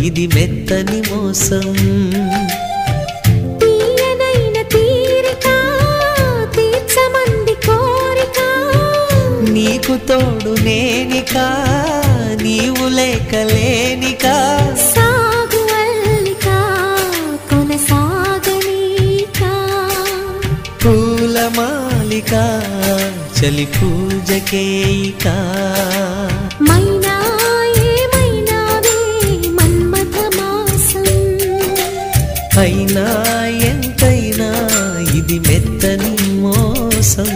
ఇది మెత్తని మోసం తీయనైన తీరిక తీర్చమంది కోరిక నీకు తోడు నేనిక నీవు లేకలేనిక సాగు అల్లిక కొనసాగనీక పూలమాలిక చలి పూజకేయిక మైనా ఏమైనావే మన్మథ మాసం అయినా ఎంతైనా ఇది మెత్తని మోసం